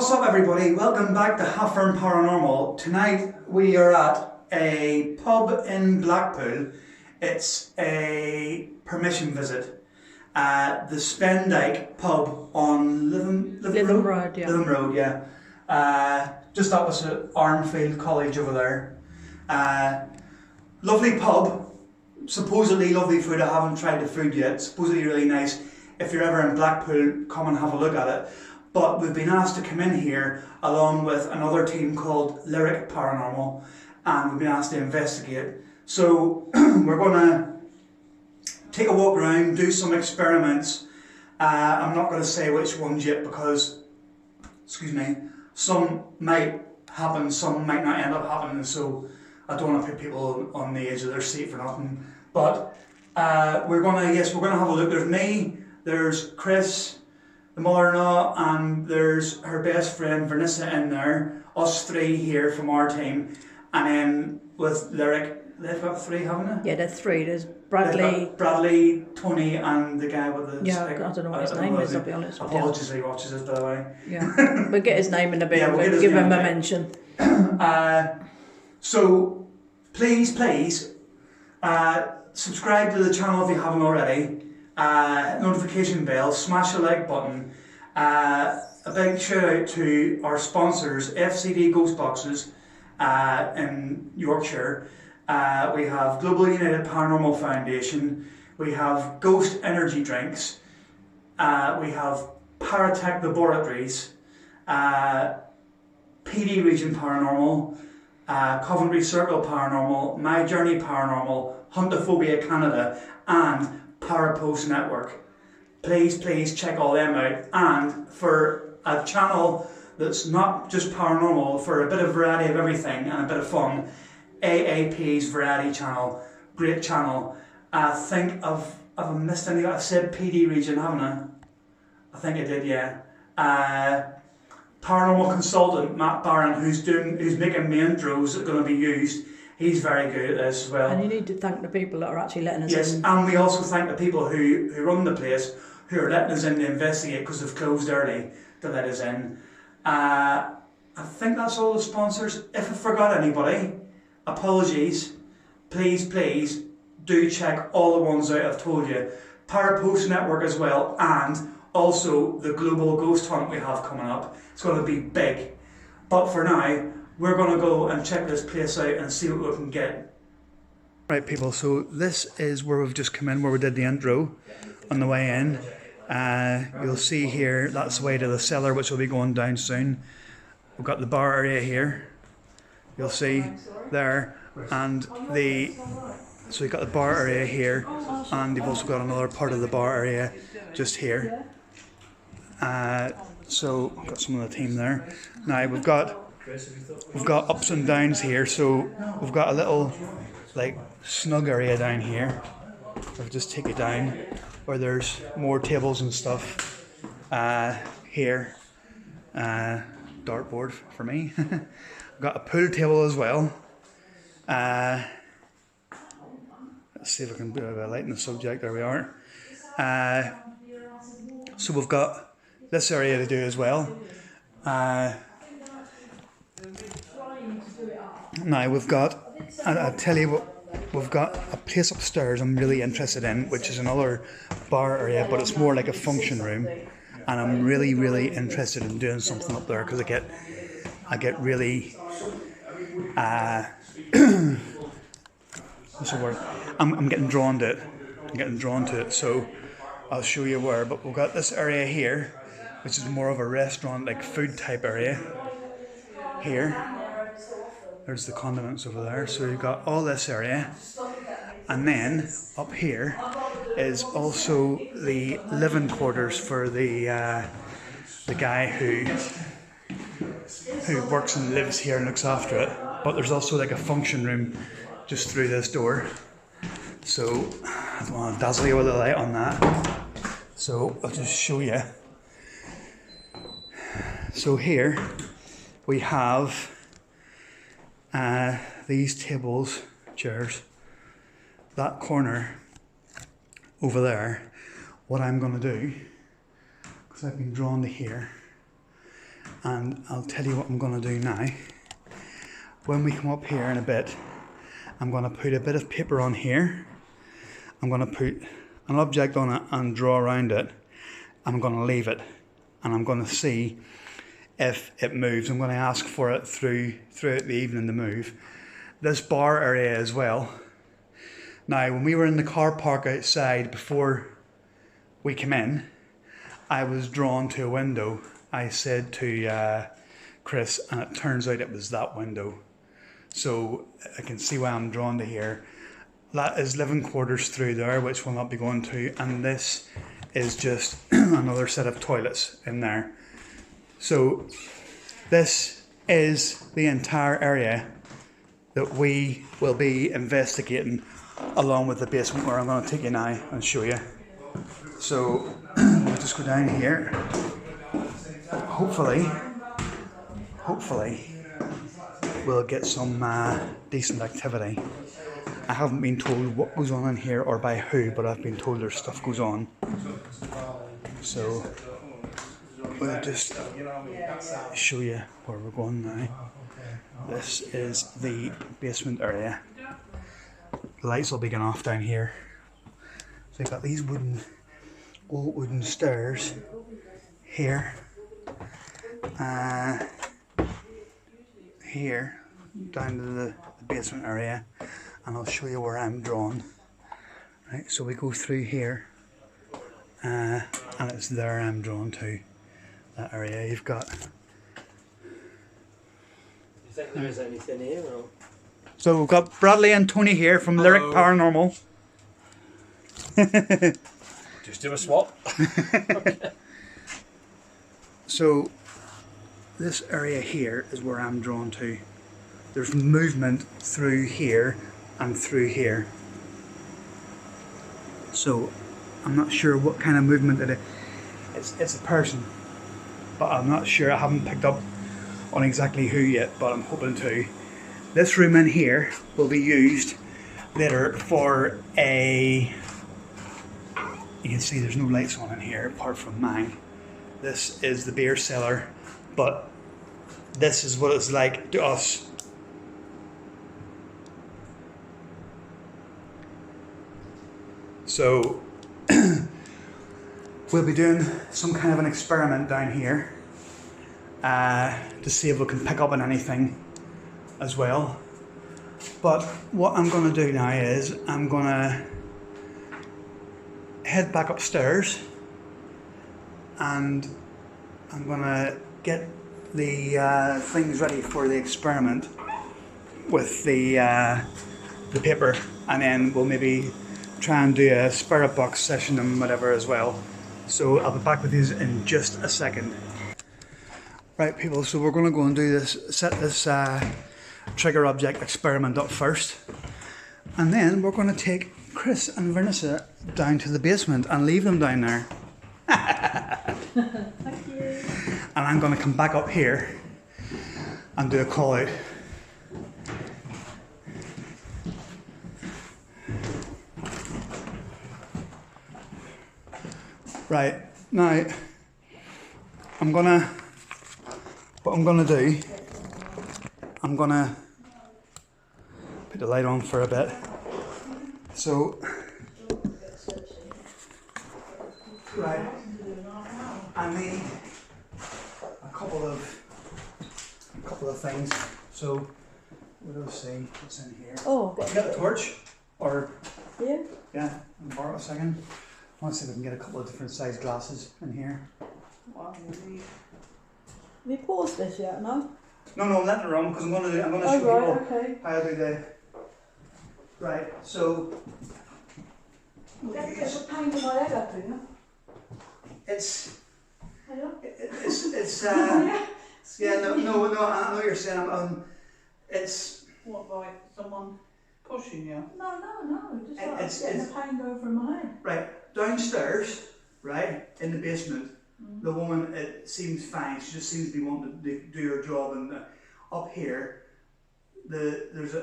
What's up everybody? Welcome back to Half Firm Paranormal. Tonight we are at a pub in Blackpool. It's a permission visit. The Spen Dyke pub on Lytham Road, yeah. Lytham Road, yeah. Just opposite Armfield College over there. Lovely pub. Supposedly lovely food. I haven't tried the food yet. Supposedly really nice. If you're ever in Blackpool, come and have a look at it. But we've been asked to come in here along with another team called Lyric Paranormal, and we've been asked to investigate. So we're going to take a walk around, do some experiments. I'm not going to say which ones yet because, excuse me, some might happen, some might not end up happening, so I don't want to put people on the edge of their seat for nothing. But we're going to have a look. There's me, there's Chris, the mother-in-law, and there's her best friend Vanessa in there, us three here from our team, and then with Lyric, they've got three, haven't they? Yeah, there's three. There's Bradley, Tony, and the guy with the I don't know what his name is, I'll be honest with you. Apologies if he watches this, by the way. Yeah, we'll get his name in a bit, we'll give him a mention. So, please, subscribe to the channel if you haven't already. Notification bell, smash the like button. A big shout out to our sponsors, FCD Ghost Boxes in Yorkshire. We have Global United Paranormal Foundation. We have Ghost Energy Drinks. We have Paratech Laboratories. PD Region Paranormal. Coventry Circle Paranormal. My Journey Paranormal. Huntophobia Canada. And Parapost Network. Please check all them out. And for a channel that's not just paranormal, for a bit of variety of everything and a bit of fun, AAP's Variety Channel, great channel. I think I've missed any. I've said PD Region, haven't I? I think I did, yeah. Paranormal consultant Matt Barron, who's making the intros that are going to be used. He's very good at this as well. And you need to thank the people that are actually letting us in. Yes, and we also thank the people who run the place, who are letting us in to investigate because they've closed early to let us in. I think that's all the sponsors. If I forgot anybody, apologies. Please do check all the ones out I've told you. Parapost Network as well, and also the global ghost hunt we have coming up. It's going to be big. But for now, we're going to go and check this place out and see what we can get. Right people, so this is where we've just come in, where we did the intro on the way in. You'll see here, that's the way to the cellar, which will be going down soon. We've got the bar area here. You'll see there. And so we've got the bar area here, and you've also got another part of the bar area just here. So we've got some of the team there. Now we've got ups and downs here, so we've got a little like snug area down here. I'll just take it down where there's more tables and stuff. Here, dartboard for me. I've got a pool table as well. Let's see if I can do a bit of light in the subject. There we are. So we've got this area to do as well. Now we've got, I'll tell you what, we've got a place upstairs I'm really interested in, which is another bar area, but it's more like a function room, and I'm really interested in doing something up there because I get really what's the word? I'm getting drawn to it. So I'll show you where. But we've got this area here, which is more of a restaurant, like food type area. Here. There's the condiments over there. So you've got all this area. And then up here is also the living quarters for the guy who works and lives here and looks after it. But there's also like a function room just through this door. So I don't want to dazzle you with the light on that. So I'll just show you. So here we have these tables, chairs, that corner over there. What I'm going to do, because I've been drawn to here, And I'll tell you what I'm going to do now. When we come up here in a bit, I'm going to put a bit of paper on here. I'm going to put an object on it and draw around it. I'm going to leave it, and I'm going to see if it moves. I'm going to ask for it throughout the evening to move. This bar area as well. Now, when we were in the car park outside before we came in, I was drawn to a window. I said to Chris, and it turns out it was that window. So I can see why I'm drawn to here. That is living quarters through there, which we'll not be going to, and this is just another set of toilets in there. So this is the entire area that we will be investigating, along with the basement, where I'm going to take you now and show you. So we'll just go down here. Hopefully we'll get some decent activity. I haven't been told what goes on in here or by who, but I've been told there's stuff goes on. So we'll just show you where we're going now. This is the basement area. The lights will be going off down here. So you've got these old wooden stairs here. Here, down to the basement area, and I'll show you where I'm drawn. Right, so we go through here, and it's there I'm drawn to, that area. You've got... Do you think there is anything here, or...? So we've got Bradley and Tony here from Lyric Paranormal. Just do a swap. Okay. So this area here is where I'm drawn to. There's movement through here and through here. So I'm not sure what kind of movement it is. It's a person, but I'm not sure. I haven't picked up on exactly who yet, but I'm hoping to. This room in here will be used later for a... You can see there's no lights on in here apart from mine. This is the beer cellar, but this is what it's like to us. So we'll be doing some kind of an experiment down here to see if we can pick up on anything as well. But what I'm going to do now is I'm going to head back upstairs, and I'm going to get the things ready for the experiment with the paper, and then we'll maybe try and do a spirit box session and whatever as well. So I'll be back with you in just a second. Right, people, so we're going to go and do this, set this trigger object experiment up first, and then we're going to take Chris and Vanessa down to the basement and leave them down there. Thank you. And I'm going to come back up here and do a call out. Right, now what I'm gonna do, I'm gonna put the light on for a bit. So, right, I need a couple of things. So, what do I see? What's in here? Oh, You got a torch? Or, yeah. yeah, I'll borrow a second. I want to see if we can get a couple of different sized glasses in here. Have you paused this yet? No. No, I'm letting it run because I'm going to show Oh, right, you okay. how to do the... Right, so... That's a pain in my head up, isn't it? It's... Hello? It's yeah, no, I know what you're saying. It's... What, like someone pushing you? No, just like It's- getting a pain going through my head. Right, downstairs, right, in the basement, the woman, it seems fine. She just seems to be wanting to do her job. And up here,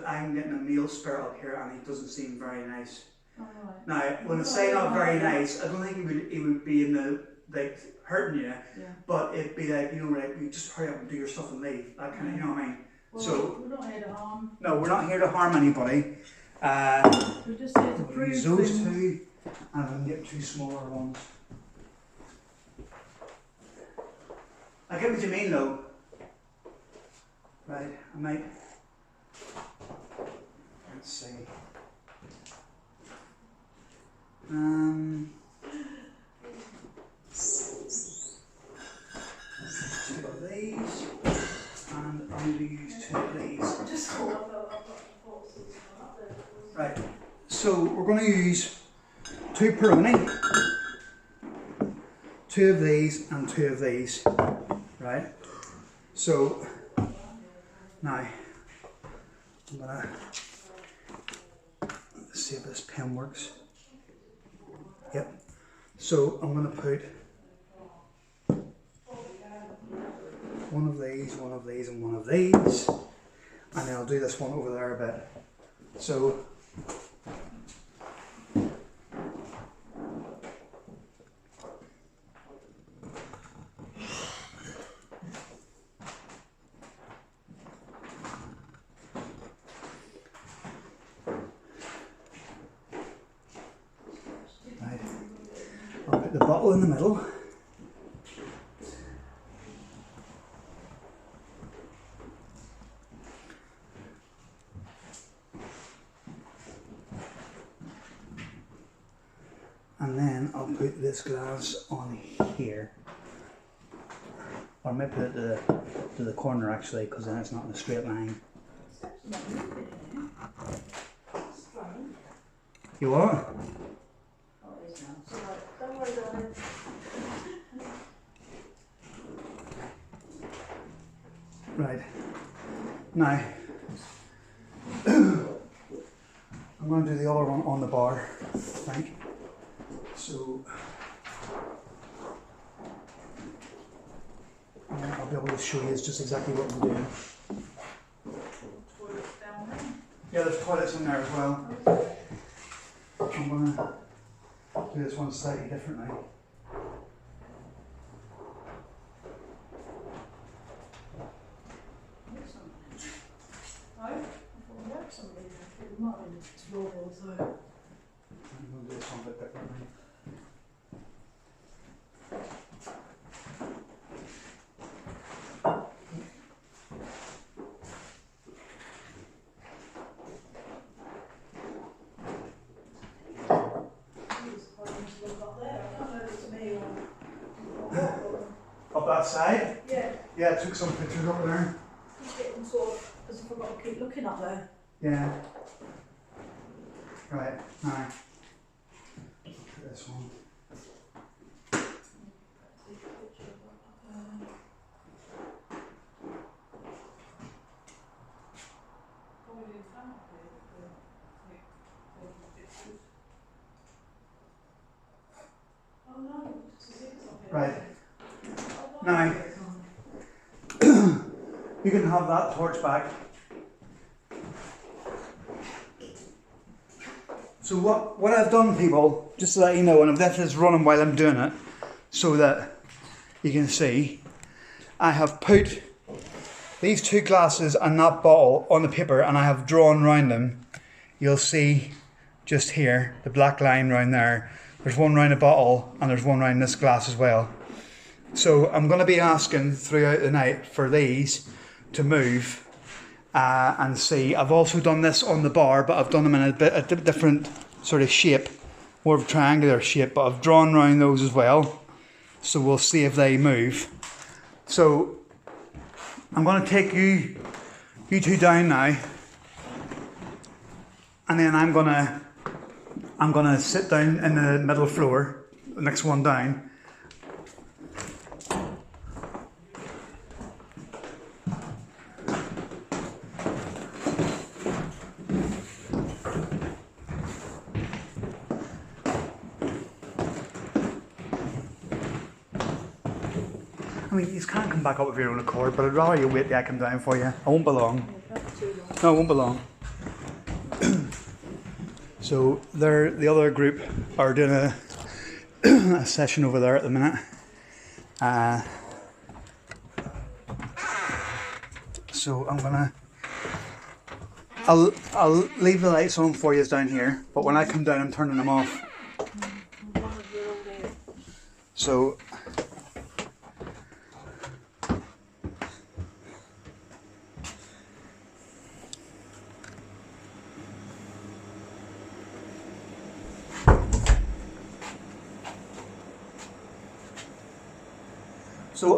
I'm getting a male spirit up here, and he doesn't seem very nice. Alright. Now, when I say not very nice, I don't think he would be in like hurting you, Yeah. but it'd be like, you know, like, you just hurry up and do your stuff and leave. That kind of, you know what I mean? Well, So we're not here to harm. no, we're not here to harm anybody. We're just here to We'll prove use those things. two, and we can get two smaller ones. I get what you mean though. Right, I might. Let's see. Two of these, and I'm going to use two of these. Right, so we're going to use two Peroni, two of these, and two of these. Right, so now I'm going to see if this pen works. Yep. So I'm going to put one of these, one of these, and one of these, and then I'll do this one over there a bit. So right, I'll put the bottle in the middle. And then I'll put this glass on here. Or I might put it to the corner actually, because then it's not in a straight line. You what? Right. Now, I'm going to do the other one on the bar, right? So, I'll be able to show you just exactly what I'm doing. Yeah, there's toilets in there as well. I'm going to do this one slightly differently. I'm going to do this one a bit differently. Up that side? Yeah. Yeah, I took some pictures over there. Just getting sort of, because I forgot to keep looking up there. Yeah. Right, now. This one. Right. Now, you can have that torch back. So what I've done, people, just to let you know, and I've left this running while I'm doing it, so that you can see, I have put these two glasses and that bottle on the paper, and I have drawn around them. You'll see just here, the black line round there. There's one round the bottle, and there's one round this glass as well. So I'm going to be asking throughout the night for these to move and see. I've also done this on the bar, but I've done them in a different sort of shape, more of a triangular shape, but I've drawn around those as well. So we'll see if they move. So I'm going to take you two down now, and then I'm gonna sit down in the middle floor, the next one down. I mean, you can't come back up of your own accord, but I'd rather you wait till I come down for you. I won't be long. No, I won't be long. So the other group are doing a session over there at the minute. So I'll leave the lights on for you down here, but when I come down I'm turning them off. So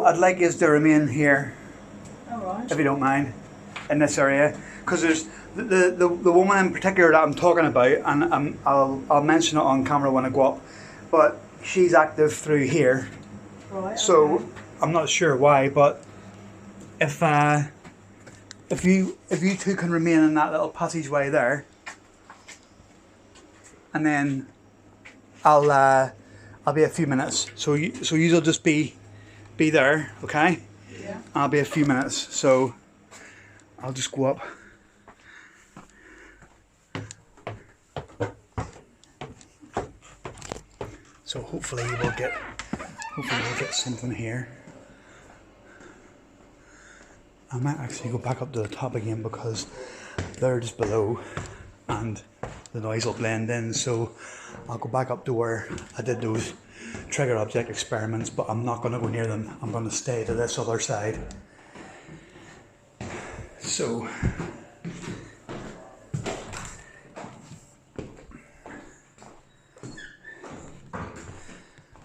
I'd like you to remain here, Alright. if you don't mind, in this area, because there's the woman in particular that I'm talking about, and I'll mention it on camera when I go up, but she's active through here. Right. So Okay. I'm not sure why, but if you two can remain in that little passageway there, and then I'll be a few minutes. So you'll just be there, okay? Yeah. I'll be a few minutes. So I'll just go up. So hopefully we'll get something here. I might actually go back up to the top again because they're just below and the noise will blend in. So I'll go back up to where I did those trigger object experiments, but I'm not going to go near them. I'm going to stay to this other side. So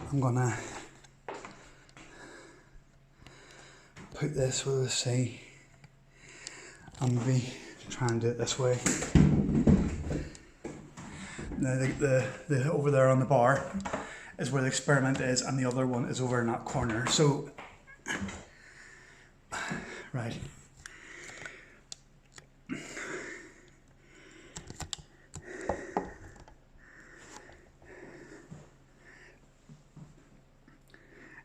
I'm going to put this where they say I'm going to be trying to do it this way. Now the over there on the bar is where the experiment is, and the other one is over in that corner. So right.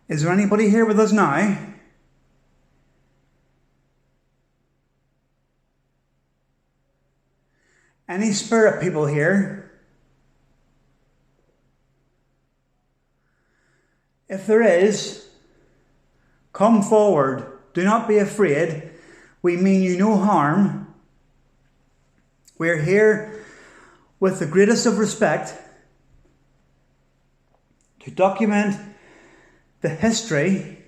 Is there anybody here with us now? Any spirit people here? If there is, come forward. Do not be afraid. We mean you no harm. We're here with the greatest of respect to document the history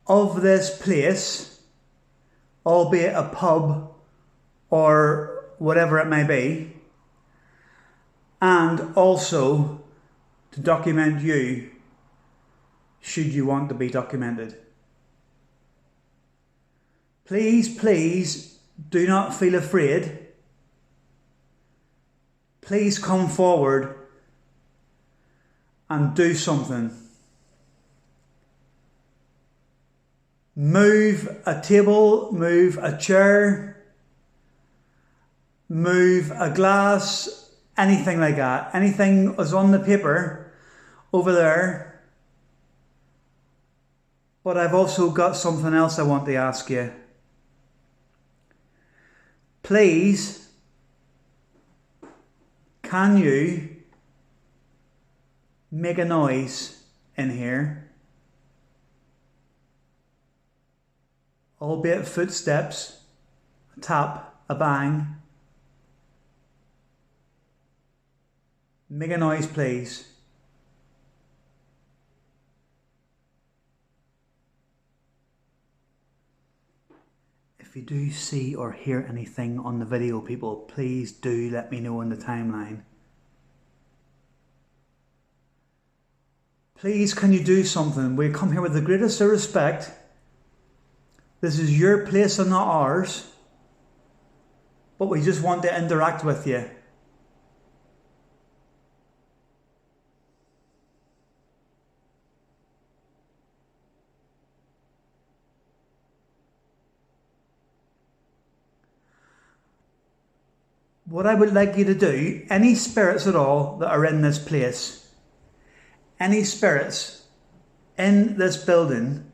of this place, albeit a pub or whatever it may be, and also to document you should you want to be documented. Please do not feel afraid. Please come forward and do something. Move a table, move a chair, move a glass, anything like that. Anything is on the paper over there. But I've also got something else I want to ask you. Please, can you make a noise in here? Albeit footsteps, a tap, a bang. Make a noise, please. If you do see or hear anything on the video, people, please do let me know in the timeline. Please, can you do something? We come here with the greatest of respect. This is your place and not ours. But we just want to interact with you. What I would like you to do, any spirits at all that are in this place, any spirits in this building,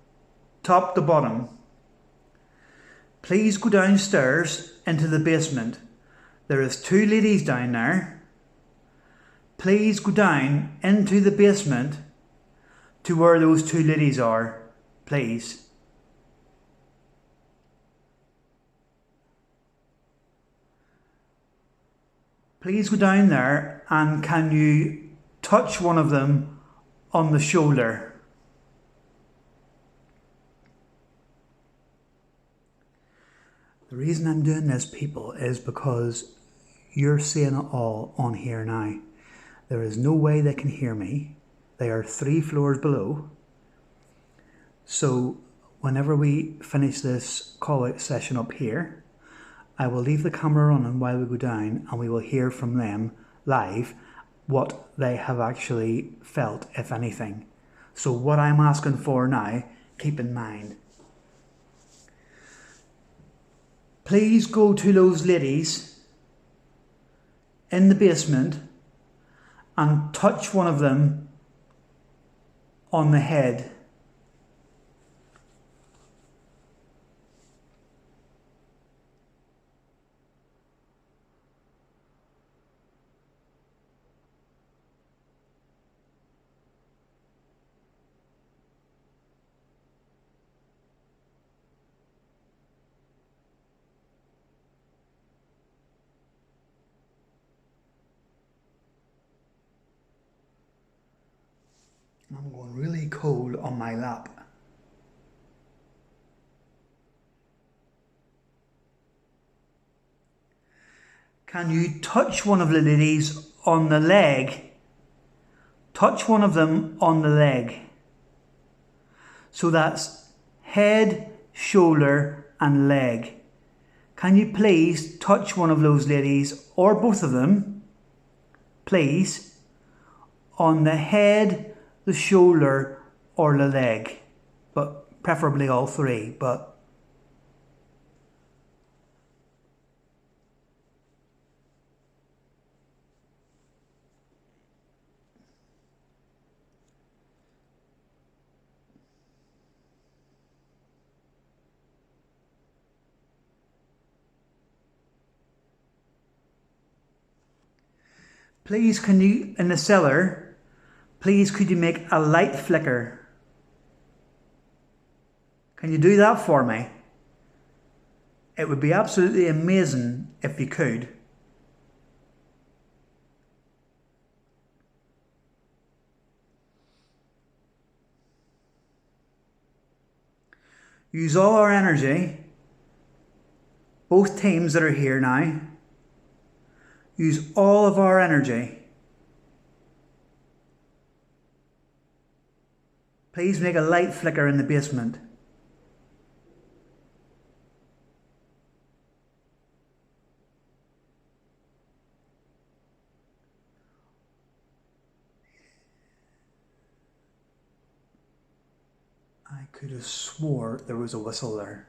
top to bottom, please go downstairs into the basement. There is 2 ladies down there. Please go down into the basement to where those two ladies are, please. Please go down there, and can you touch one of them on the shoulder? The reason I'm doing this, people, is because you're seeing it all on here now. There is no way they can hear me. They are 3 floors below. So whenever we finish this call out session up here, I will leave the camera running while we go down, and we will hear from them live what they have actually felt, if anything. So what I'm asking for now, keep in mind. Please go to those ladies in the basement and touch one of them on the head. I'm going really cold on my lap. Can you touch one of the ladies on the leg? Touch one of them on the leg. So that's head, shoulder and leg. Can you please touch one of those ladies, or both of them, please, on the head, the shoulder or the leg, but preferably all 3. But please, can you, in the cellar, please could you make a light flicker? Can you do that for me? It would be absolutely amazing if you could. Use all our energy, both teams that are here now. Use all of our energy. Please make a light flicker in the basement. I could have swore there was a whistle there.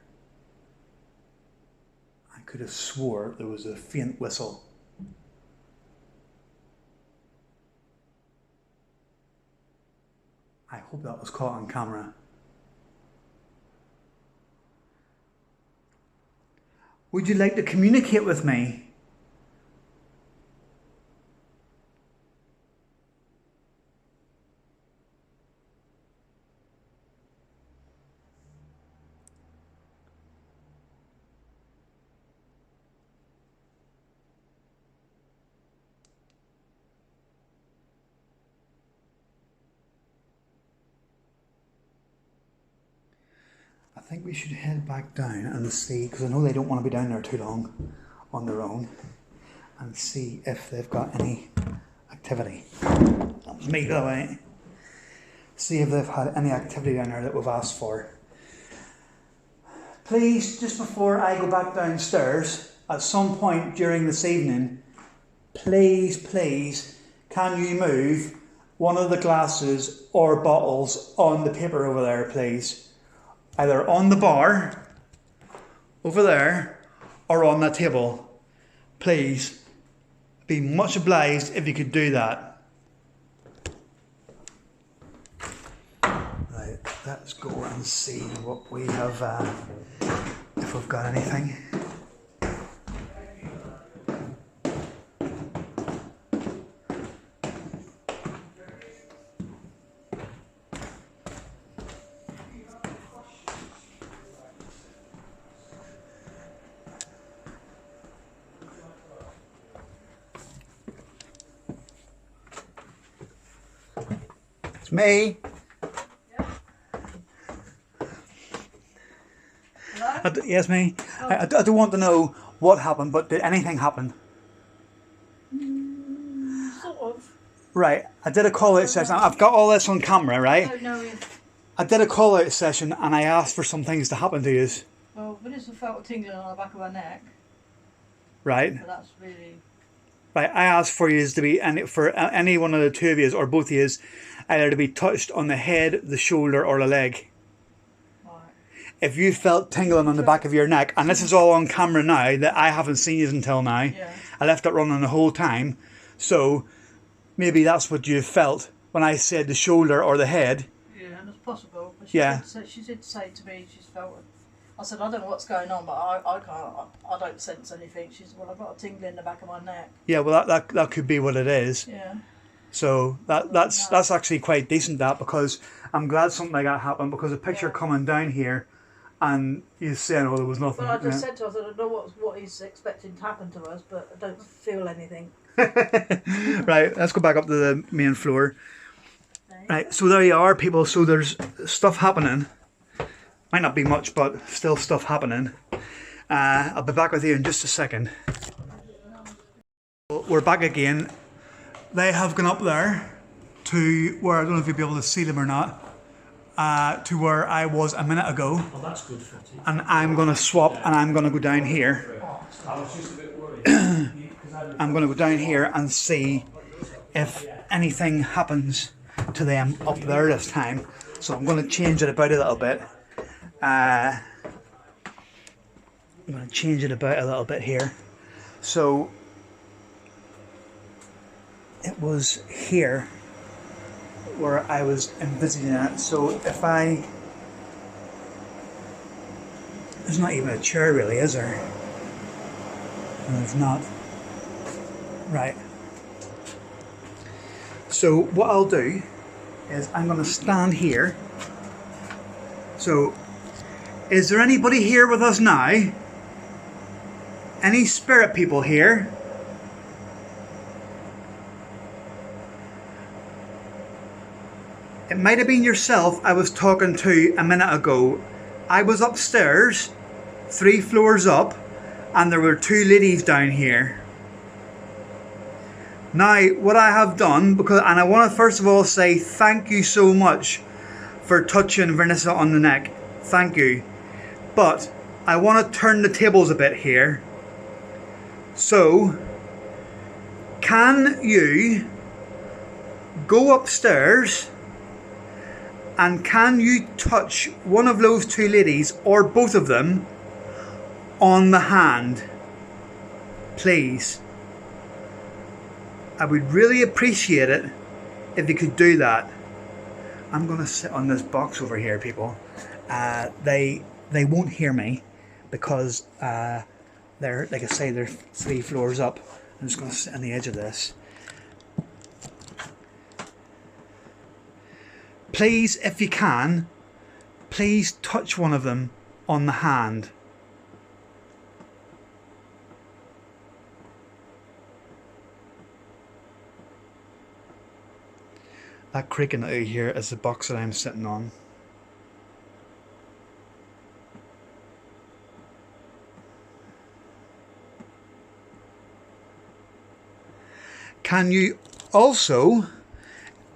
I could have swore there was a faint whistle. I hope that was caught on camera. Would you like to communicate with me? I think we should head back down and see, because I know they don't want to be down there too long on their own, and see if they've got any activity. That was me, by the way. See if they've had any activity down there that we've asked for. Please, just before I go back downstairs, at some point during this evening, please, can you move one of the glasses or bottles on the paper over there, please? Either on the bar, over there, or on the table. Please, be much obliged if you could do that. Right, let's go and see what we have, if we've got anything. me. Hello? Yes, me. I don't want to know what happened, but did anything happen? Sort of. Right, I did a call-out session. I've got all this on camera, I right? don't know if. I did a call-out session and I asked for some things to happen to you, Well, Vanessa felt a tingling on the back of her neck, right? but that's really. Right, I asked for you to be, for any one of the two of you, or both of you, either to be touched on the head, the shoulder, or the leg. Right. If you felt tingling on the back of your neck, and this is all on camera now, that I haven't seen you until now, Yeah. I left it running the whole time, so maybe that's what you felt when I said the shoulder or the head. Yeah, and it's possible. But Yeah. She did say to me she's felt it. I said, I don't know what's going on, but I can't. I don't sense anything. She said, well, I've got a tingle in the back of my neck. Yeah, well, that could be what it is. Yeah. So that's actually quite decent, that, because I'm glad something like that happened, because a picture coming down here and you saying, oh, there was nothing. Well, I just said to her, I said, I don't know what he's expecting to happen to us, but I don't feel anything. Right, let's go back up to the main floor. Right, so there you are, people. So there's stuff happening. Might not be much, but still stuff happening. I'll be back with you in just a second. We're back again. They have gone up there to where, I don't know if you'll be able to see them or not, to where I was a minute ago. Well, that's good for you. And I'm going to swap and I'm going to go down here. I was just a bit worried. I'm going to go down here and see if anything happens to them up there this time. So I'm going to change it about a little bit. I'm going to change it about a little bit here. So it was here where I was envisaging it. So if there's not even a chair really, is there? No, there's not. Right. So what I'll do is I'm going to stand here. So is there anybody here with us now? Any spirit people here? It might have been yourself I was talking to a minute ago. I was upstairs, 3 floors up, and there were 2 ladies down here. Now, what I have done, and I want to first of all say thank you so much for touching Vanessa on the neck. Thank you. But I want to turn the tables a bit here. So, can you go upstairs and can you touch one of those 2 ladies, or both of them, on the hand? Please. I would really appreciate it if you could do that. I'm going to sit on this box over here, people. They won't hear me because they're, like I say, they're 3 floors up. I'm just going to sit on the edge of this. Please, if you can, please touch one of them on the hand. That creaking out here is the box that I'm sitting on. Can you also,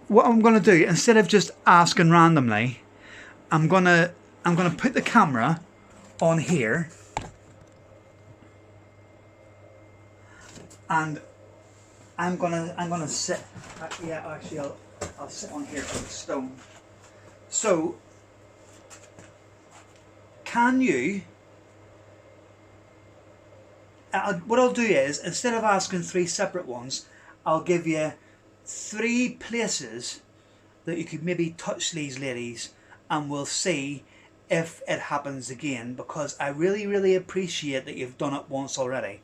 what I'm going to do, instead of just asking randomly, I'm going to put the camera on here, and I'm gonna sit. Actually, I'll sit on here for the stone. So, can you? What I'll do is, instead of asking 3 separate ones, I'll give you 3 places that you could maybe touch these ladies, and we'll see if it happens again, because I really, really appreciate that you've done it once already.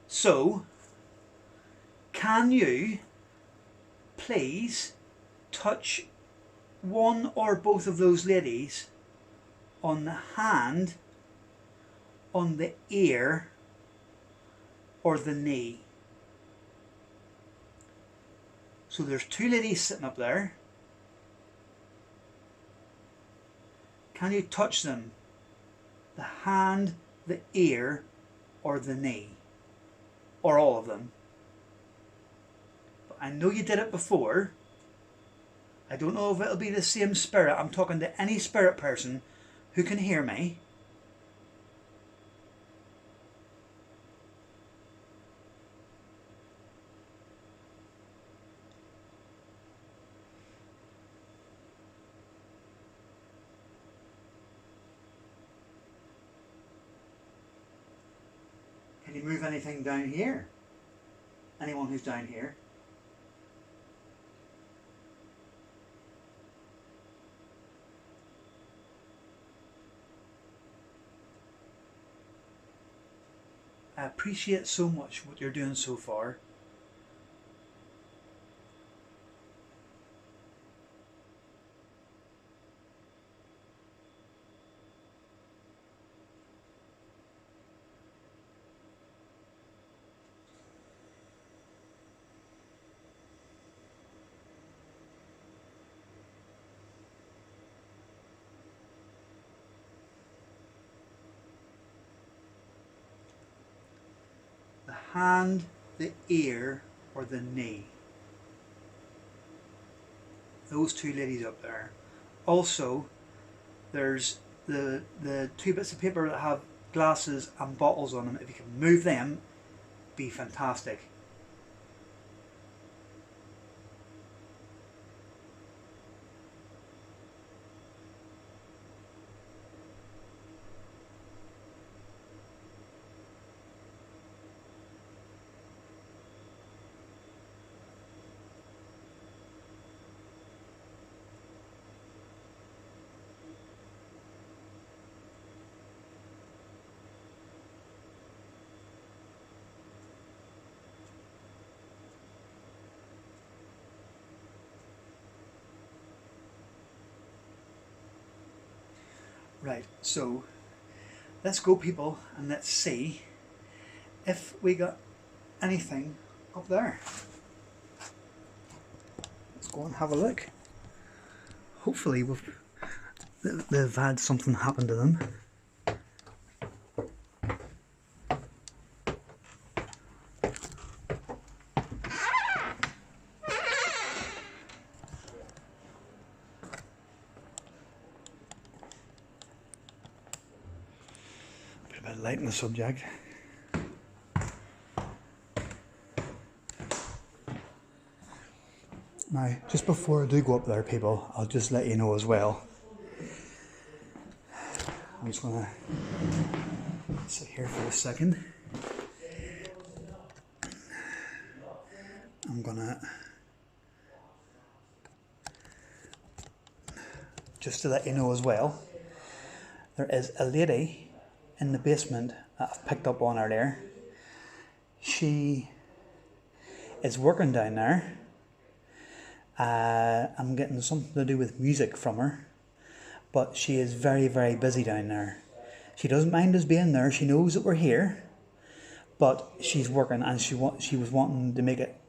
So, can you please touch one or both of those ladies on the hand, on the ear, or the knee? So there's two ladies sitting up there. Can you touch them? The hand, the ear, or the knee? Or all of them? But I know you did it before. I don't know if it'll be the same spirit. I'm talking to any spirit person who can hear me. Can you move anything down here? Anyone who's down here? I appreciate so much what you're doing so far. The hand, the ear, or the knee. Those two ladies up there. Also, there's the two bits of paper that have glasses and bottles on them. If you can move them, be fantastic. Right, so let's go, people, and let's see if we got anything up there. Let's go and have a look. Hopefully they've had something happen to them. Lighten the subject. Now, just before I do go up there, people, I'll just let you know as well. I'm just gonna sit here for a second. I'm gonna just to let you know as well, there is a lady in the basement that I've picked up on earlier. She is working down there. I'm getting something to do with music from her, but she is very, very busy down there. She doesn't mind us being there. She knows that we're here, but she's working, and she was wanting to make it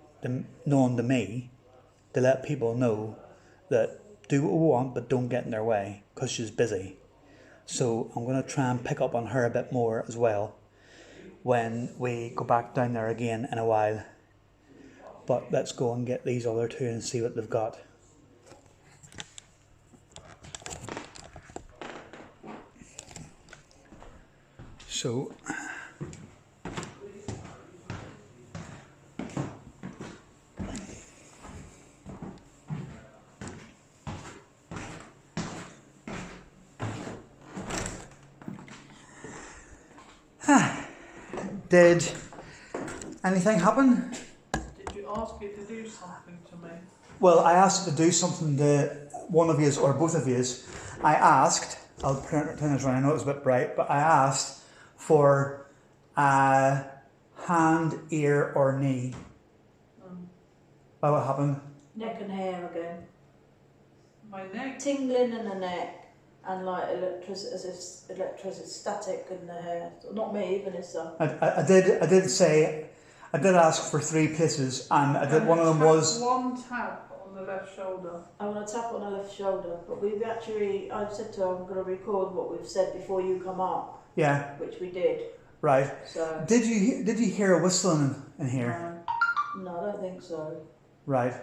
known to me to let people know that do what we want, but don't get in their way, because she's busy. So I'm going to try and pick up on her a bit more as well when we go back down there again in a while. But let's go and get these other two and see what they've got. So did anything happen? Did you ask you to do something to me? Well, I asked to do something to one of you or both of you. I asked, I'll turn this around, I know it's a bit bright, but I asked for a hand, ear or knee. Well, what happened? Neck and hair again. My neck? Tingling in the neck and like electricity static in the hair. Not me, Vanessa. I did say I did ask for 3 places, and I did. One of them was one tap on the left shoulder. I want to tap on her left shoulder, but we've actually, I've said to her, I'm going to record what we've said before you come up, yeah, which we did. right. So. Did you hear a whistling in here? No, I don't think so. Right.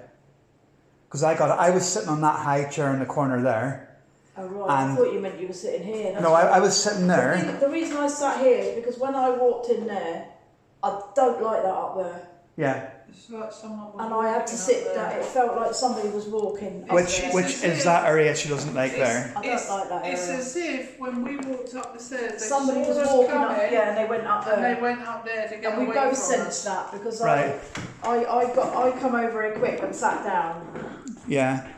Because I was sitting on that high chair in the corner there. Oh right, I thought you meant you were sitting here. That's no, I was sitting there. The reason I sat here is because when I walked in there, I don't like that up there. Yeah. It's like someone was and I had to sit down. It felt like somebody was walking. Which is that area she doesn't like there? I don't like that area. It's as if when we walked up the stairs, somebody saw was us walking coming, up, yeah, and they went up there. And they went up there to get and we away both from sensed us. that because right. I come over here quick and sat down. Yeah.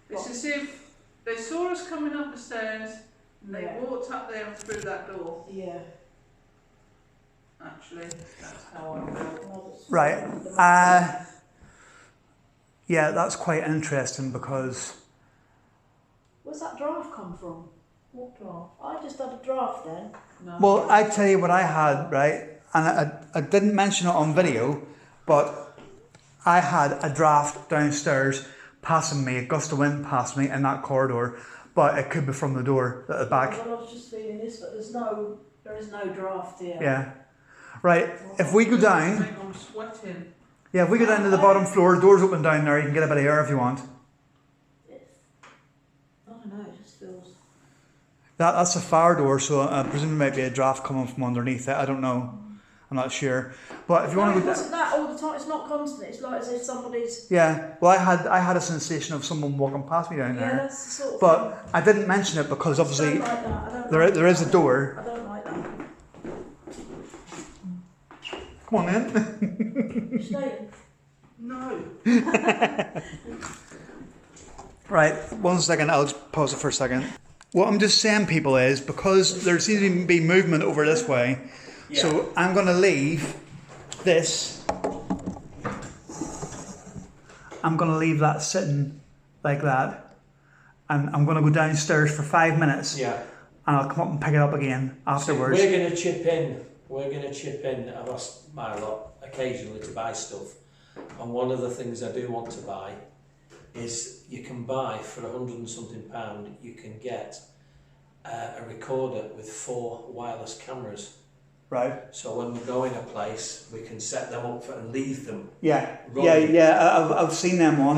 It's as if they saw us coming up the stairs and they walked up there and through that door. Yeah. Actually, that's how I felt. Right. Yeah, that's quite interesting because. Where's that draft come from? What draft? I just had a draft then. No. Well, I tell you what I had, right? And I didn't mention it on video, but I had a draft downstairs passing me, a gust of wind passed me in that corridor, but it could be from the door at the back. Well, I was just feeling this, but there is no draft here. Yeah. Right, if we go down. I'm sweating. Yeah, if we go down to the bottom floor, doors open down there, you can get a bit of air if you want. I don't know, it just feels. That's a fire door, so I presume there might be a draft coming from underneath it. I don't know. I'm not sure. But if you want to go wasn't that all the time? It's not constant. It's like as if somebody's. Yeah, well, I had a sensation of someone walking past me down there. Yeah, that's the sort of but thing. I didn't mention it because obviously I don't like that. I don't there is a door. I don't like that. Come on in. You staying? No. Right, 1 second, I'll just pause it for a second. What I'm just saying, people, is because there seems to be movement over this way, so I'm going to leave this. I'm going to leave that sitting like that, and I'm going to go downstairs for 5 minutes. Yeah. And I'll come up and pick it up again afterwards. So we're going to chip in. I've asked my lot occasionally to buy stuff, and one of the things I do want to buy is you can buy for £100 and something, you can get a recorder with 4 wireless cameras. Right. So when we go in a place, we can set them up and leave them. Yeah. running. Yeah. I've seen them on.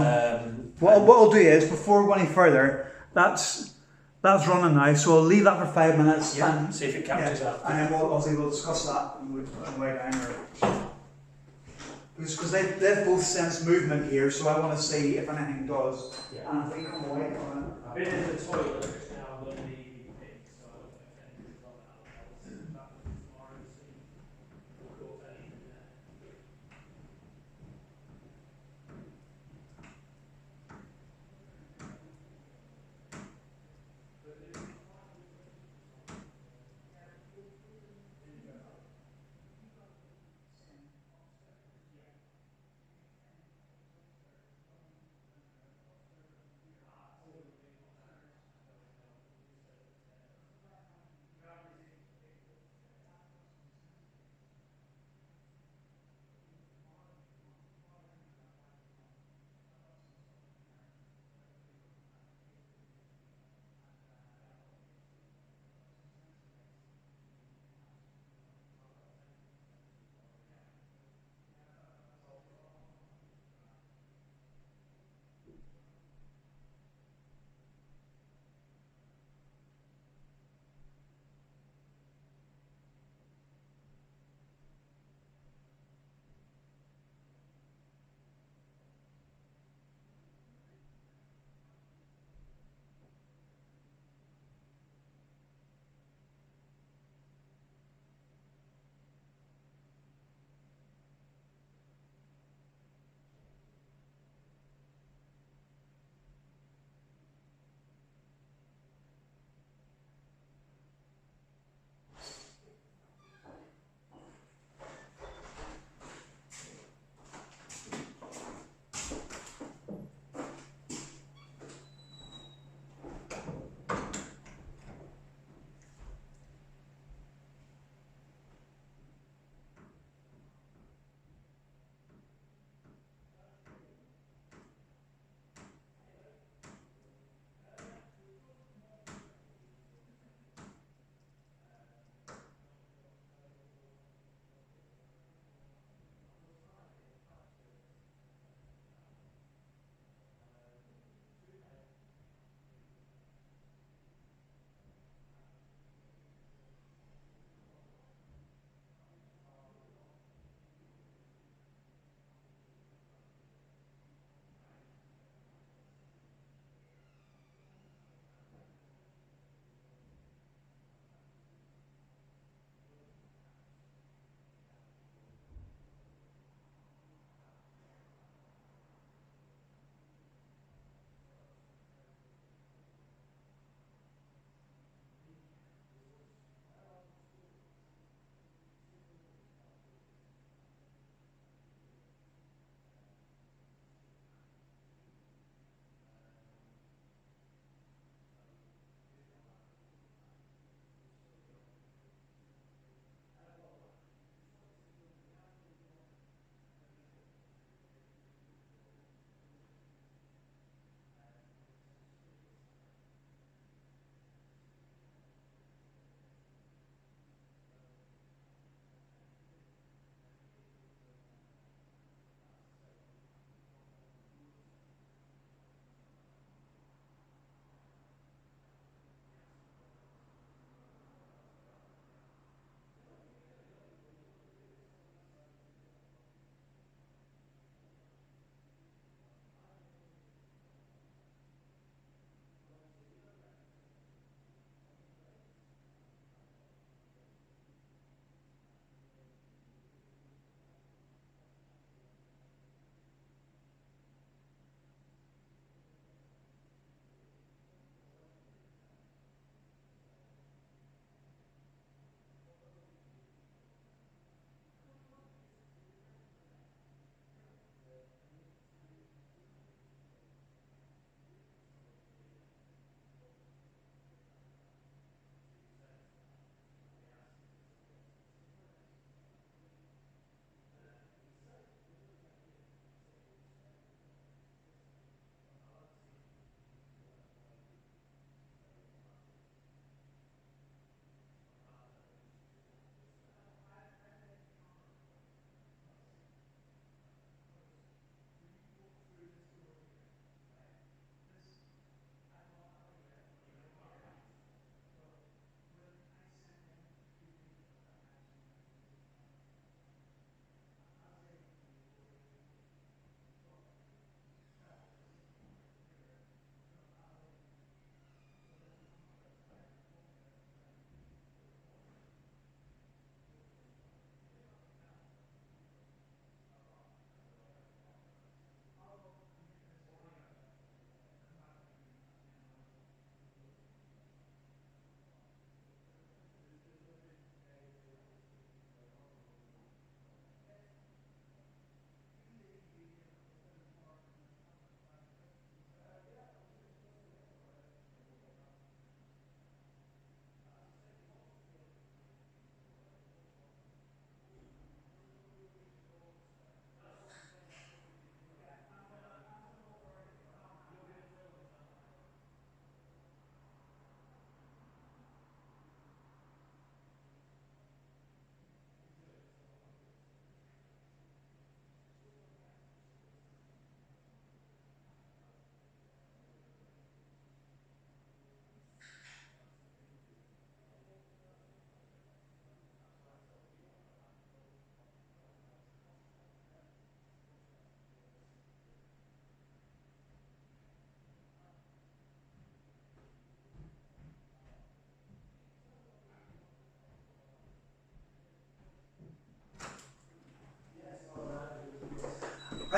What I'll do is, before we go any further, that's running now, so I'll leave that for 5 minutes. Yeah. And, See if it captures that. And then we'll discuss that on the way down there. Because they've both sensed movement here, so I want to see if anything does. Yeah. And if they come away from it. I've been in the toilet just now, done the EVP, so I don't know if anything's gone out. I'll sit back tomorrow and see if anything there.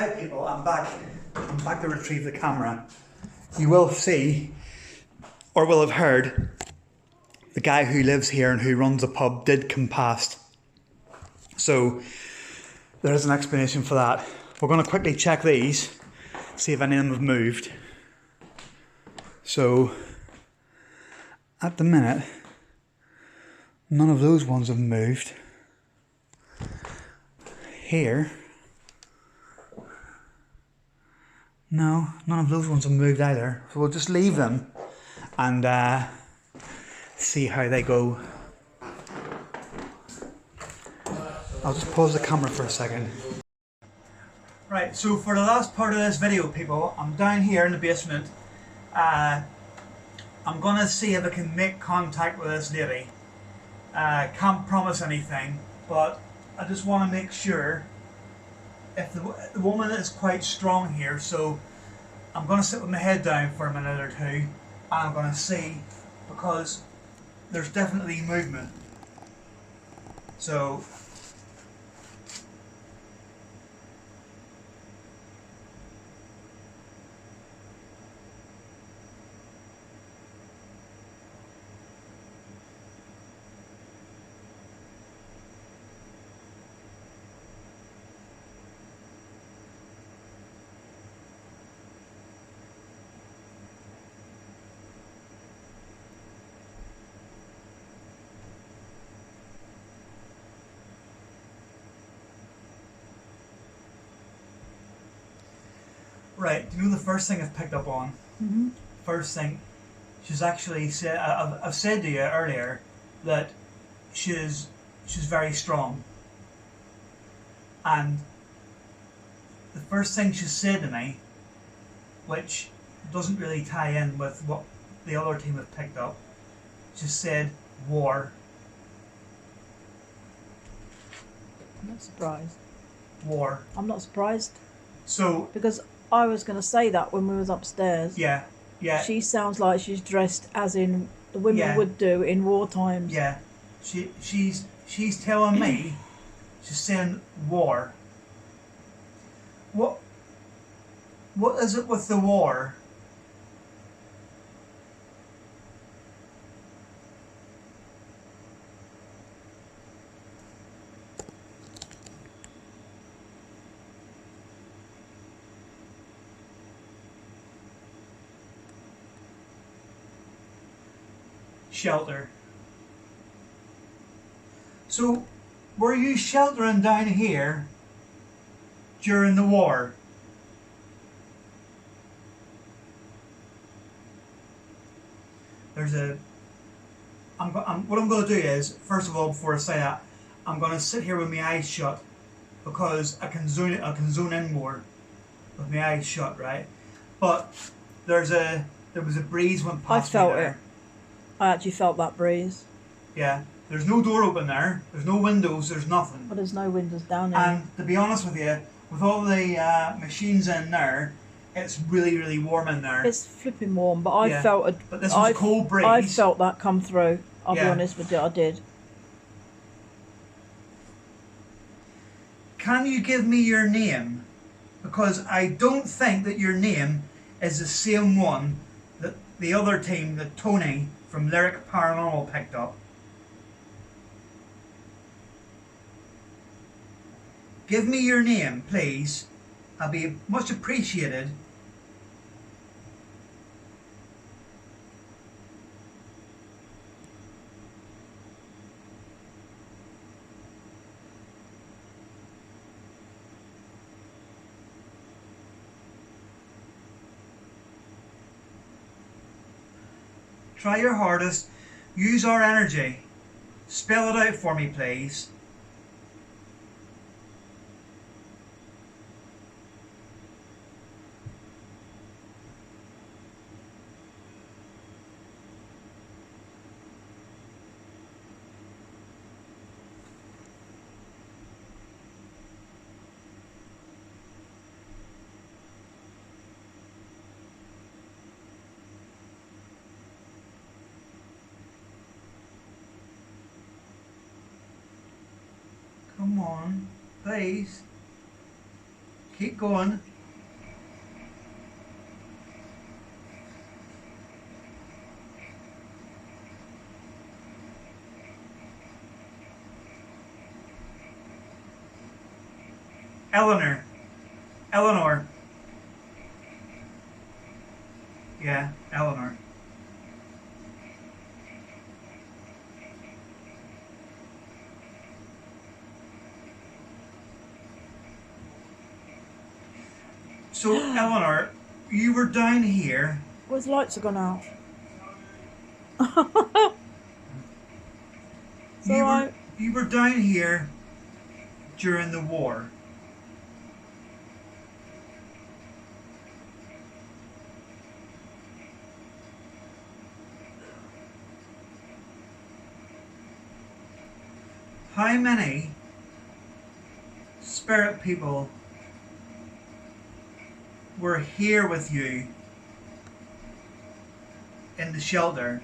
Hi people, I'm back. I'm back to retrieve the camera. You will see, or will have heard, the guy who lives here and who runs the pub did come past. So there is an explanation for that. We're going to quickly check these, see if any of them have moved. So at the minute, none of those ones have moved. Here, no, none of those ones have moved either. So we'll just leave them and see how they go. I'll just pause the camera for a second. Right, so for the last part of this video, people, I'm down here in the basement. I'm gonna see if I can make contact with this lady. Can't promise anything, but I just want to make sure. If the woman is quite strong here, so I'm going to sit with my head down for a minute or two, and I'm going to see, because there's definitely movement. So right, do you know the first thing I've picked up on? Mm-hmm. First thing, she's actually said, I've said to you earlier that she's very strong. And the first thing she said to me, which doesn't really tie in with what the other team have picked up, she said war. I'm not surprised. War. I'm not surprised So because I was going to say that when we was upstairs. yeah. She sounds like she's dressed as in the women would do in war times. Yeah. She's telling me, she's saying war. What is it with the war? Shelter. So, were you sheltering down here during the war? There's a. What I'm going to do is, first of all, before I say that, I'm going to sit here with my eyes shut, because I can zoom in more with my eyes shut, right? But there was a breeze went past me there. I actually felt that breeze. Yeah, there's no door open there. There's no windows. There's nothing. But there's no windows down there. And to be honest with you, with all the machines in there, it's really, really warm in there. It's flipping warm, but I felt But this was a cold breeze. I felt that come through. I'll be honest with you, I did. Can you give me your name? Because I don't think that your name is the same one that the other team, that Tony from Lyric Paranormal, picked up. Give me your name, please. I'll be much appreciated. Try your hardest. Use our energy. Spell it out for me, please. Come on, please. Keep going. Eleanor. Yeah, Eleanor. So, Eleanor, you were down here. Where's the lights have gone out? It's You alright. were down here during the war. How many spirit people were here with you in the shelter?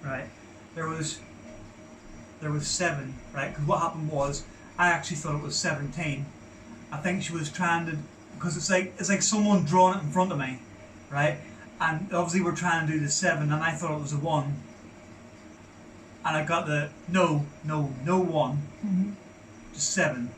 Right, there was 7, right? Because what happened was, I actually thought it was 17. I think she was trying to, because it's like someone drawing it in front of me, right? And obviously we're trying to do the 7, and I thought it was a 1, and I got the no 1, just 7.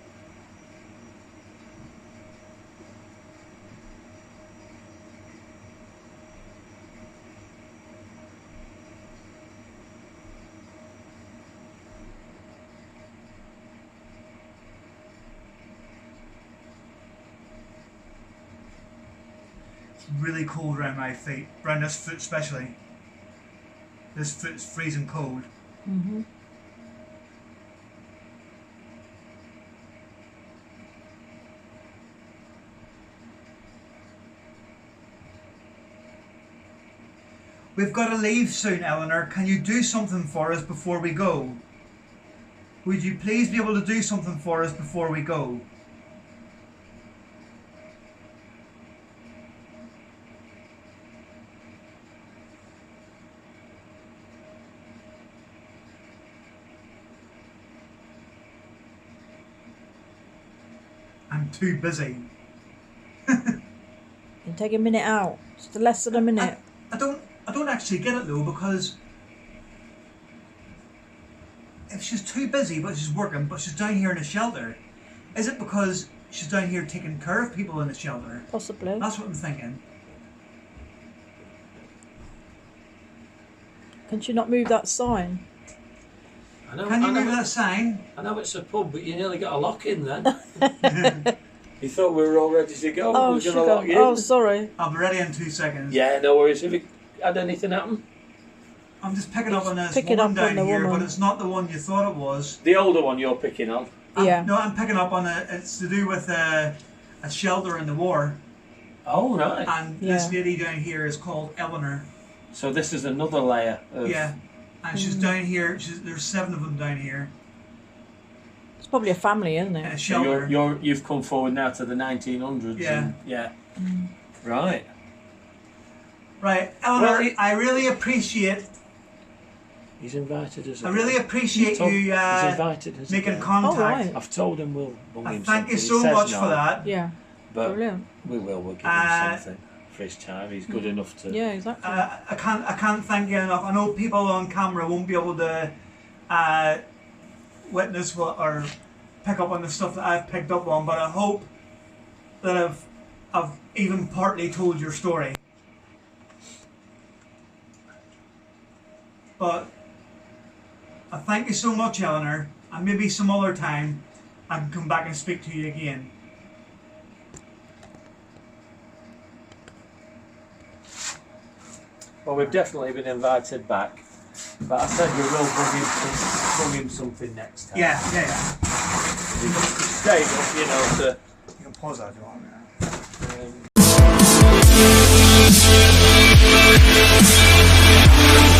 Really cold around my feet, around this foot especially. This foot's freezing cold. Mm-hmm. We've got to leave soon, Eleanor. Can you do something for us before we go? Would you please be able to do something for us before we go? I'm too busy. You take a minute out. Just less than a minute. I don't actually get it though, because if she's too busy but she's working, but she's down here in a shelter, is it because she's down here taking care of people in the shelter? Possibly. That's what I'm thinking. Can she not move that sign? Can you move that sign? I know it's a pub, but you nearly got a lock in then. You thought we were all ready to go. Oh, We're going to lock you in. Oh, sorry. I'll be ready in 2 seconds. Yeah, no worries. Have you had anything happen? I'm just picking up on this Picking woman up on down the here, woman. but it's not the one you thought it was. The older one you're picking on. Yeah. No, I'm picking up on it. It's to do with a shelter in the war. Oh, right. And this lady down here is called Eleanor. So this is another layer of... Yeah. And she's down here. There's 7 of them down here It's probably a family, isn't in a it? shelter. You've come forward now to the 1900s. Yeah. And, yeah. Right. Right, Eleanor, Well, I really appreciate. He's invited us. I really appreciate you He's invited us making again. contact. Oh, right. I've told him we'll bung him Thank you something. so He much says for no, that. Yeah. But Brilliant. we'll give him something for his time. He's good enough to... Yeah, exactly. I can't thank you enough. I know people on camera won't be able to witness what or pick up on the stuff that I've picked up on, but I hope that I've even partly told your story. But I thank you so much, Eleanor, and maybe some other time I can come back and speak to you again. Well, we've definitely been invited back. But I said we will bung him something next time. Yeah. He stayed up, Pause that if you want. Yeah. Um,